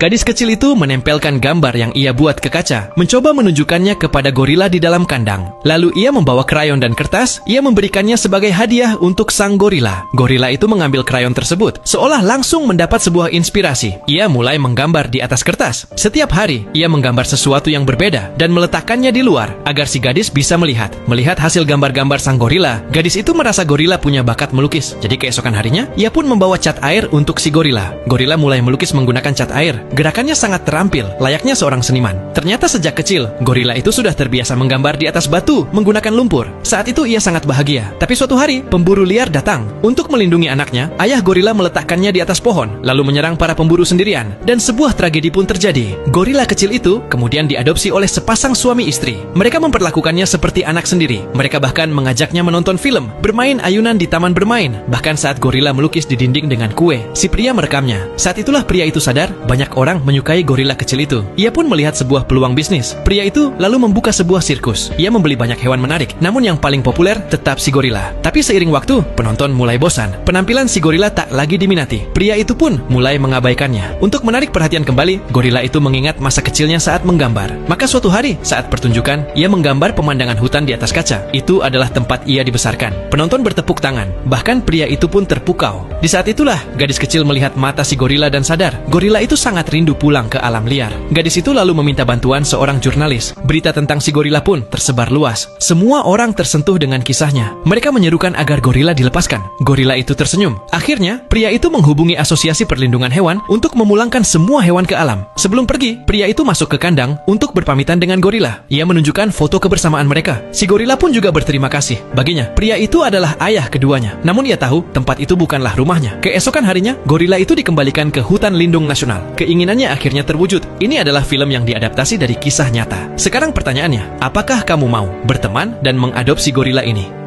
Gadis kecil itu menempelkan gambar yang ia buat ke kaca, mencoba menunjukkannya kepada gorila di dalam kandang. Lalu ia membawa krayon dan kertas, ia memberikannya sebagai hadiah untuk sang gorila. Gorila itu mengambil krayon tersebut, seolah langsung mendapat sebuah inspirasi. Ia mulai menggambar di atas kertas. Setiap hari, ia menggambar sesuatu yang berbeda dan meletakkannya di luar, agar si gadis bisa melihat. Melihat hasil gambar-gambar sang gorila, gadis itu merasa gorila punya bakat melukis. Jadi keesokan harinya, ia pun membawa cat air untuk si gorila. Gorila mulai melukis menggunakan cat air. Gerakannya sangat terampil, layaknya seorang seniman. Ternyata sejak kecil, gorila itu sudah terbiasa menggambar di atas batu menggunakan lumpur. Saat itu ia sangat bahagia. Tapi suatu hari, pemburu liar datang. Untuk melindungi anaknya, ayah gorila meletakkannya di atas pohon, lalu menyerang para pemburu sendirian. Dan sebuah tragedi pun terjadi. Gorila kecil itu kemudian diadopsi oleh sepasang suami istri. Mereka memperlakukannya seperti anak sendiri. Mereka bahkan mengajaknya menonton film, bermain ayunan di taman bermain. Bahkan saat gorila melukis di dinding dengan kue, si pria merekamnya. Saat itulah pria itu sadar, banyak orang menyukai gorila kecil itu. Ia pun melihat sebuah peluang bisnis. Pria itu lalu membuka sebuah sirkus. Ia membeli banyak hewan menarik, namun yang paling populer tetap si gorila. Tapi seiring waktu, penonton mulai bosan. Penampilan si gorila tak lagi diminati. Pria itu pun mulai mengabaikannya. Untuk menarik perhatian kembali, gorila itu mengingat masa kecilnya saat menggambar. Maka suatu hari, saat pertunjukan, ia menggambar pemandangan hutan di atas kaca. Itu adalah tempat ia dibesarkan. Penonton bertepuk tangan. Bahkan pria itu pun terpukau. Di saat itulah, gadis kecil melihat mata si gorila dan sadar, gorila itu sangat rindu pulang ke alam liar. Gadis itu lalu meminta bantuan seorang jurnalis. Berita tentang si gorila pun tersebar luas. Semua orang tersentuh dengan kisahnya. Mereka menyerukan agar gorila dilepaskan. Gorila itu tersenyum. Akhirnya, pria itu menghubungi Asosiasi Perlindungan Hewan untuk memulangkan semua hewan ke alam. Sebelum pergi, pria itu masuk ke kandang untuk berpamitan dengan gorila. Ia menunjukkan foto kebersamaan mereka. Si gorila pun juga berterima kasih. Baginya, pria itu adalah ayah keduanya. Namun ia tahu, tempat itu bukanlah rumahnya. Keesokan harinya, gorila itu dikembalikan ke hutan lindung nasional. Keinginannya akhirnya terwujud. Ini adalah film yang diadaptasi dari kisah nyata. Sekarang pertanyaannya, apakah kamu mau berteman dan mengadopsi gorila ini?